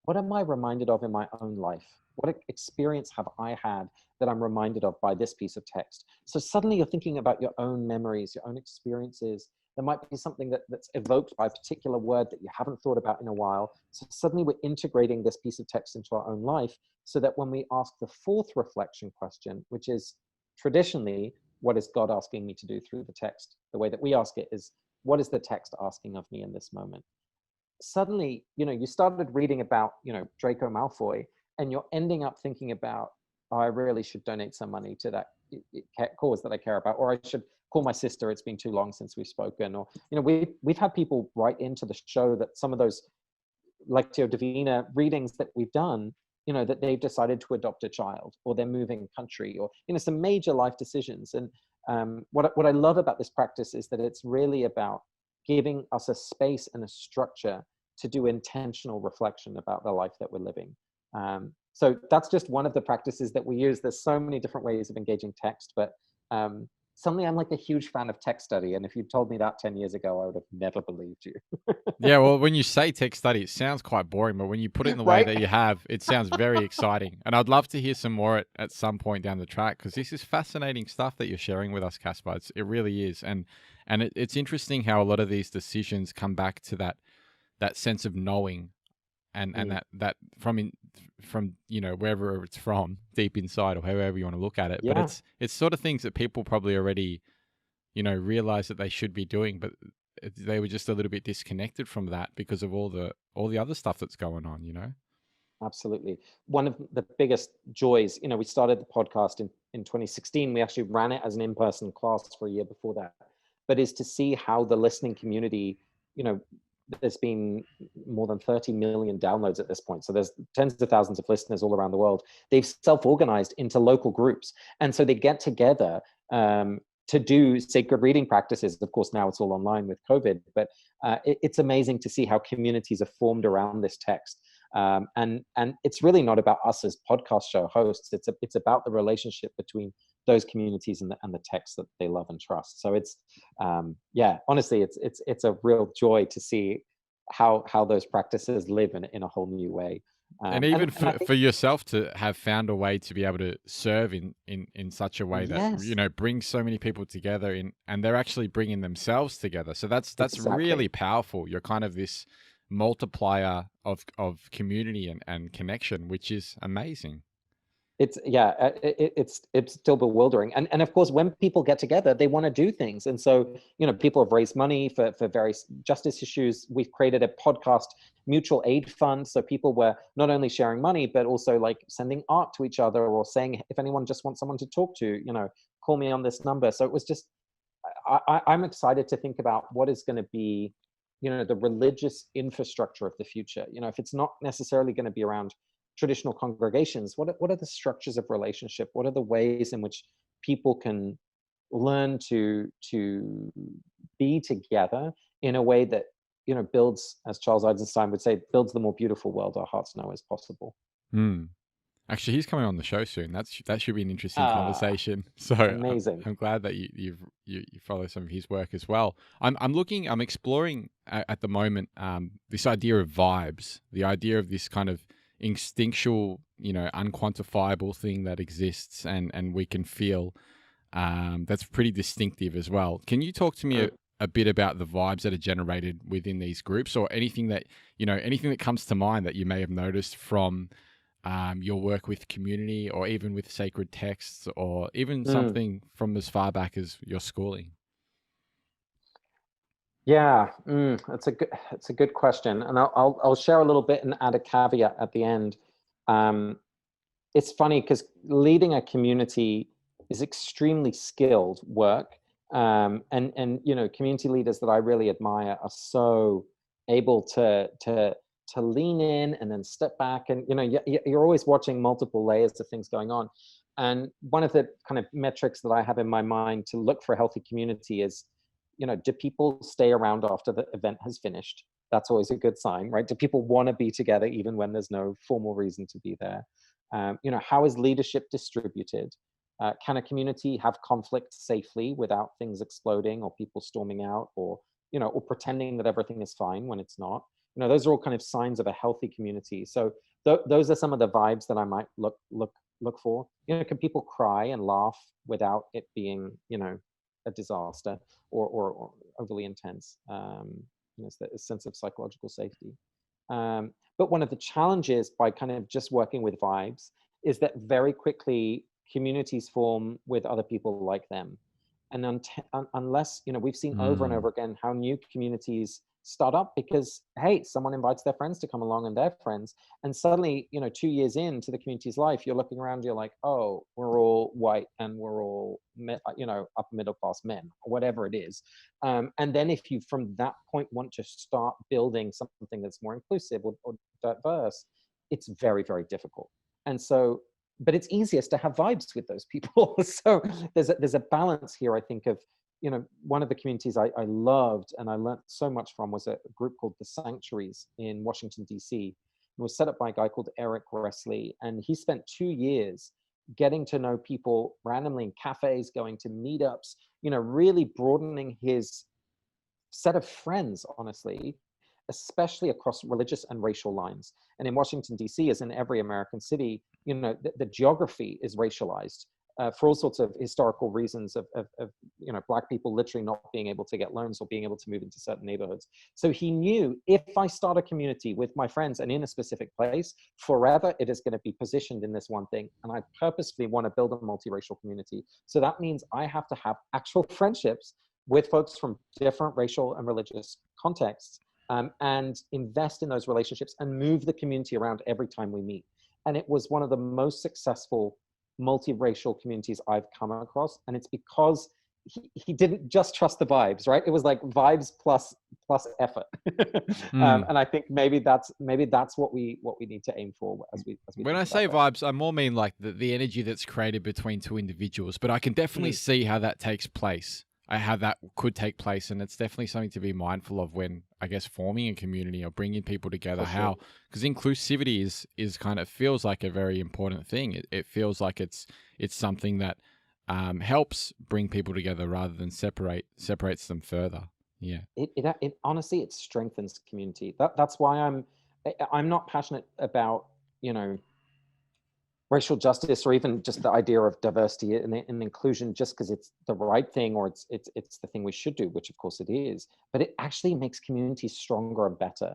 what am I reminded of in my own life? What experience have I had that I'm reminded of by this piece of text? So suddenly you're thinking about your own memories, your own experiences. There might be something that's evoked by a particular word that you haven't thought about in a while. So suddenly we're integrating this piece of text into our own life, so that when we ask the 4th reflection question, which is traditionally, what is God asking me to do through the text? The way that we ask it is, what is the text asking of me in this moment? Suddenly, you know, you started reading about, you know, Draco Malfoy, and you're ending up thinking about, oh, I really should donate some money to that cause that I care about, or I should call my sister, it's been too long since we've spoken. Or, we've had people write into the show that some of those Lectio Divina readings that we've done, that they've decided to adopt a child, or they're moving country, or, some major life decisions. And what I love about this practice is that it's really about giving us a space and a structure to do intentional reflection about the life that we're living. So that's just one of the practices that we use. There's so many different ways of engaging text, but suddenly I'm like a huge fan of text study. And if you told me that 10 years ago, I would have never believed you. Yeah, well, when you say text study, it sounds quite boring, but when you put it in the way Right? that you have, it sounds very exciting. And I'd love to hear some more at some point down the track, because this is fascinating stuff that you're sharing with us, Casper. It really is. And it's interesting how a lot of these decisions come back to that sense of knowing, and that from wherever it's from, deep inside, or however you want to look at it. Yeah. But it's sort of things that people probably already realize that they should be doing, but they were just a little bit disconnected from that because of all the other stuff that's going on. Absolutely. One of the biggest joys, we started the podcast in 2016. We actually ran it as an in-person class for a year before that, but is to see how the listening community, there's been more than 30 million downloads at this point. So there's tens of thousands of listeners all around the world. They've self-organized into local groups. And so they get together to do sacred reading practices. Of course, now it's all online with COVID, but it's amazing to see how communities are formed around this text. And it's really not about us as podcast show hosts. It's about the relationship between those communities and the texts that they love and trust. So it's honestly, it's a real joy to see how those practices live in a whole new way. And even for yourself to have found a way to be able to serve in such a way that brings so many people together, and they're actually bringing themselves together. So that's exactly. Really powerful. You're kind of this multiplier of community and connection, which is amazing. It's still bewildering, and of course, when people get together, they want to do things, and so people have raised money for various justice issues. We've created a podcast mutual aid fund, so people were not only sharing money but also like sending art to each other, or saying, if anyone just wants someone to talk to, call me on this number. So it was just, I'm excited to think about what is going to be the religious infrastructure of the future. If it's not necessarily going to be around traditional congregations, what are the structures of relationship? What are the ways in which people can learn to be together in a way that builds, as Charles Eisenstein would say, builds the more beautiful world our hearts know is possible. Actually, he's coming on the show soon. That should be an interesting conversation. So amazing. I'm glad that you follow some of his work as well. I'm exploring at the moment this idea of vibes, the idea of this kind of instinctual, unquantifiable thing that exists and we can feel, that's pretty distinctive as well. Can you talk to me a bit about the vibes that are generated within these groups, or anything that comes to mind that you may have noticed from your work with community, or even with sacred texts, or even something from as far back as your schooling? Yeah, that's a good question, and I'll share a little bit and add a caveat at the end. It's funny because leading a community is extremely skilled work, and community leaders that I really admire are so able to lean in and then step back, and you're always watching multiple layers of things going on. And one of the kind of metrics that I have in my mind to look for a healthy community is, do people stay around after the event has finished? That's always a good sign, right? Do people want to be together even when there's no formal reason to be there? How is leadership distributed? Can a community have conflict safely without things exploding, or people storming out, or pretending that everything is fine when it's not? Those are all kind of signs of a healthy community. So those are some of the vibes that I might look for. Can people cry and laugh without it being, a disaster or overly intense? It's a sense of psychological safety. But one of the challenges by kind of just working with vibes is that very quickly communities form with other people like them. And unless, we've seen over and over again how new communities start up because, hey, someone invites their friends to come along and their friends. And suddenly, 2 years into the community's life, you're looking around, you're like, oh, we're all white and we're all, upper middle class men, or whatever it is. And then if you, from that point, want to start building something that's more inclusive or diverse, it's very, very difficult. And so, but it's easiest to have vibes with those people. So there's a balance here, I think, of, one of the communities I loved and I learned so much from was a group called the Sanctuaries in Washington, D.C. It was set up by a guy called Eric Wesley. And he spent 2 years getting to know people randomly in cafes, going to meetups, really broadening his set of friends, honestly, especially across religious and racial lines. And in Washington, D.C., as in every American city, the geography is racialized for all sorts of historical reasons of Black people literally not being able to get loans or being able to move into certain neighborhoods. So he knew, if I start a community with my friends and in a specific place, forever it is going to be positioned in this one thing. And I purposefully want to build a multiracial community. So that means I have to have actual friendships with folks from different racial and religious contexts, and invest in those relationships and move the community around every time we meet. And it was one of the most successful multiracial communities I've come across. And it's because he didn't just trust the vibes, right? It was like vibes plus effort. And I think maybe that's what we need to aim for as we when I say vibes, I more mean like the energy that's created between two individuals, but I can definitely see how that takes place. How that could take place, and it's definitely something to be mindful of when, I guess, forming a community or bringing people together. How, because inclusivity is kind of feels like a very important thing. It feels like it's something that helps bring people together rather than separates them further. Yeah, it honestly, it strengthens community. That's why I'm not passionate about racial justice, or even just the idea of diversity and inclusion, just because it's the right thing or it's the thing we should do, which of course it is. But it actually makes communities stronger and better.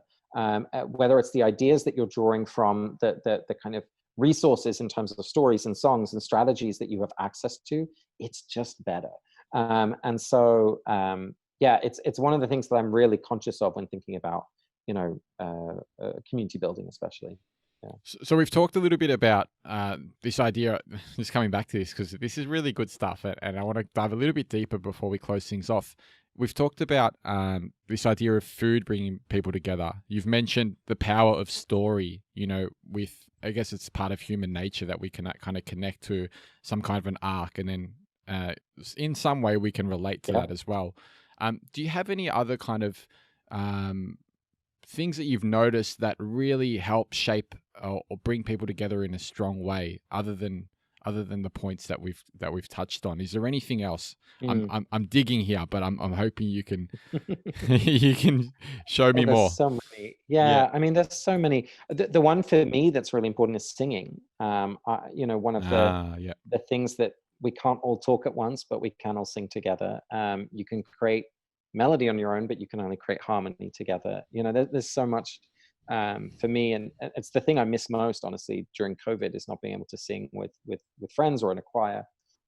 Whether it's the ideas that you're drawing from, the kind of resources in terms of stories and songs and strategies that you have access to, it's just better. And so, it's one of the things that I'm really conscious of when thinking about, community building, especially. Yeah. So we've talked a little bit about this idea, just coming back to this, because this is really good stuff, and I want to dive a little bit deeper before we close things off. We've talked about this idea of food bringing people together. You've mentioned the power of story, with, I guess it's part of human nature that we can kind of connect to some kind of an arc, and then in some way we can relate to that as well. Do you have any other kind of things that you've noticed that really help shape or bring people together in a strong way, other than the points that we've touched on? Is there anything else? I'm digging here, but I'm hoping you can you can show me more. So many. Yeah, I mean, there's so many. The one for me that's really important is singing. One of the things that we can't all talk at once, but we can all sing together. You can create melody on your own, but you can only create harmony together. There's so much for me, and it's the thing I miss most, honestly, during COVID, is not being able to sing with friends or in a choir.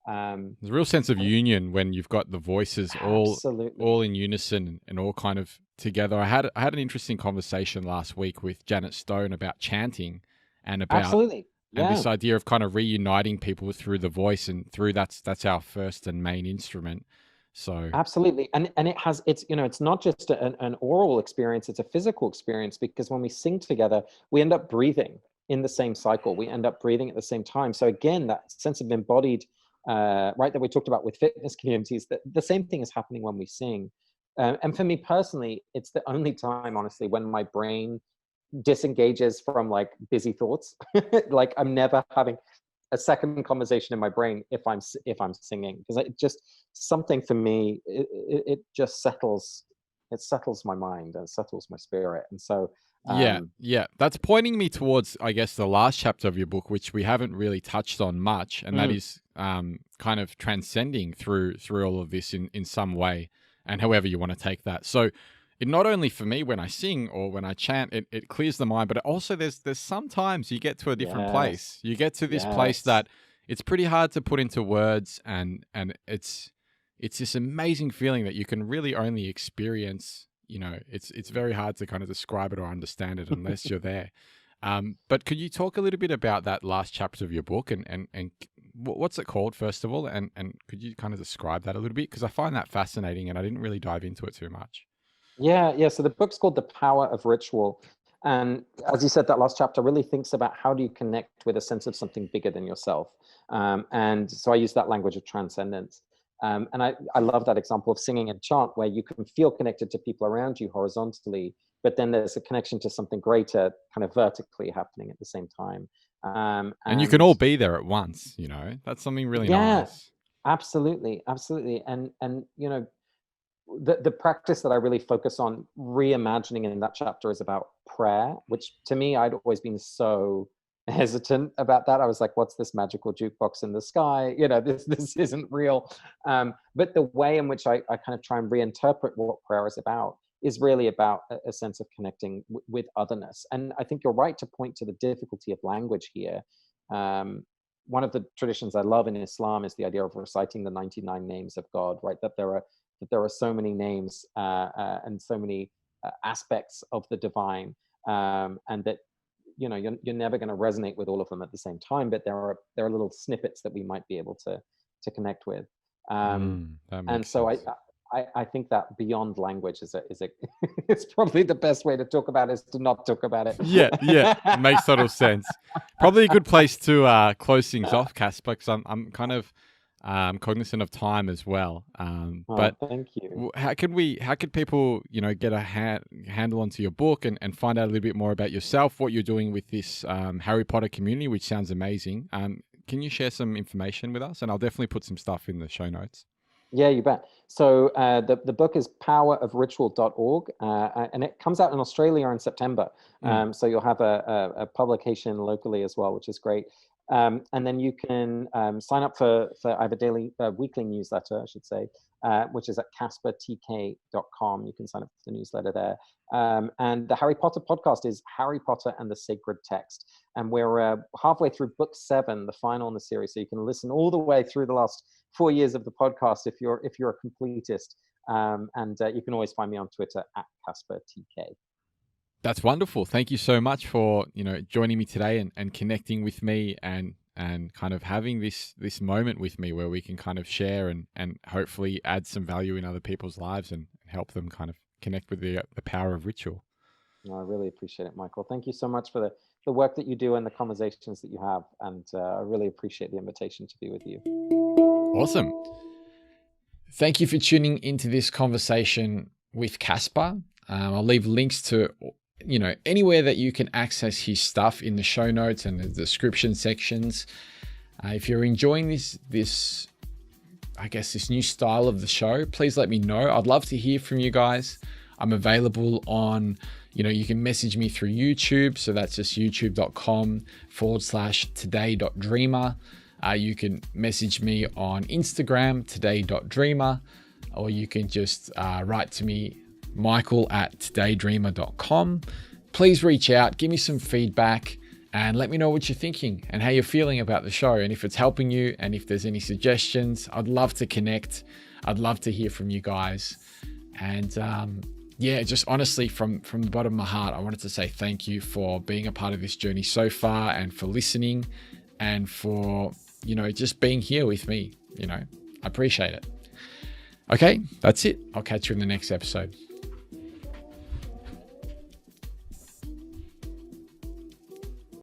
There's a real sense of union when you've got the voices all in unison and all kind of together. I had an interesting conversation last week with Janet Stone about chanting and about and this idea of kind of reuniting people through the voice, and through that's our first and main instrument. So absolutely, and it's not just an oral experience; it's a physical experience, because when we sing together, we end up breathing in the same cycle. We end up breathing at the same time. So again, that sense of embodied, right, that we talked about with fitness communities, that the same thing is happening when we sing. And for me personally, it's the only time, honestly, when my brain disengages from like busy thoughts. Like I'm never having a second conversation in my brain if I'm singing, because it just something for me, it just settles my mind and settles my spirit. And so that's pointing me towards, I guess, the last chapter of your book, which we haven't really touched on much, and that is kind of transcending through all of this in some way, and however you want to take that. So it not only for me when I sing or when I chant, it clears the mind, but it also there's sometimes you get to a different place. You get to this place that it's pretty hard to put into words, and it's this amazing feeling that you can really only experience, it's very hard to kind of describe it or understand it unless you're there. But could you talk a little bit about that last chapter of your book and what's it called, first of all? And could you kind of describe that a little bit? Because I find that fascinating and I didn't really dive into it too much. Yeah. So the book's called The Power of Ritual. And as you said, that last chapter really thinks about how do you connect with a sense of something bigger than yourself. And so I use that language of transcendence. And I love that example of singing and chant where you can feel connected to people around you horizontally, but then there's a connection to something greater kind of vertically happening at the same time. And you can all be there at once, that's something really nice. Absolutely. And the practice that I really focus on reimagining in that chapter is about prayer, which to me, I'd always been so hesitant about that. I was like, what's this magical jukebox in the sky? This isn't real. But the way in which I kind of try and reinterpret what prayer is about is really about a sense of connecting with otherness. And I think you're right to point to the difficulty of language here. One of the traditions I love in Islam is the idea of reciting the 99 names of God, right? That there are so many names and so many aspects of the divine, and that you're never going to resonate with all of them at the same time. But there are little snippets that we might be able to connect with. And so sense. I think that beyond language is it's probably the best way to talk about it is to not talk about it. Yeah, it makes total sense. Probably a good place to close things off, Casper, because I'm kind of cognizant of time as well. But thank you. How could people, get a handle onto your book and find out a little bit more about yourself, what you're doing with this Harry Potter community, which sounds amazing. Can you share some information with us? And I'll definitely put some stuff in the show notes. Yeah, you bet. So the book is powerofritual.org, and it comes out in Australia in September. So you'll have a publication locally as well, which is great. And then you can sign up for I have a weekly newsletter, I should say, which is at caspertk.com. You can sign up for the newsletter there. And the Harry Potter podcast is Harry Potter and the Sacred Text. And we're halfway through book 7, the final in the series. So you can listen all the way through the last 4 years of the podcast if you're a completist. And you can always find me on Twitter at CasperTK. That's wonderful. Thank you so much for, joining me today and connecting with me and kind of having this moment with me where we can kind of share and hopefully add some value in other people's lives and help them kind of connect with the power of ritual. No, I really appreciate it, Michael. Thank you so much for the work that you do and the conversations that you have. And I really appreciate the invitation to be with you. Awesome. Thank you for tuning into this conversation with Casper. I'll leave links to anywhere that you can access his stuff in the show notes and the description sections. If you're enjoying this new style of the show, please let me know. I'd love to hear from you guys. I'm available on, you can message me through YouTube. So that's just youtube.com/today.dreamer. You can message me on Instagram, today.dreamer, or you can just write to me, michael@todaydreamer.com. Please reach out, give me some feedback, and let me know what you're thinking and how you're feeling about the show, and if it's helping you, and if there's any suggestions. I'd love to connect. I'd love to hear from you guys. And just honestly, from the bottom of my heart, I wanted to say thank you for being a part of this journey so far, and for listening, and for just being here with me. I appreciate it. Okay, that's it. I'll catch you in the next episode.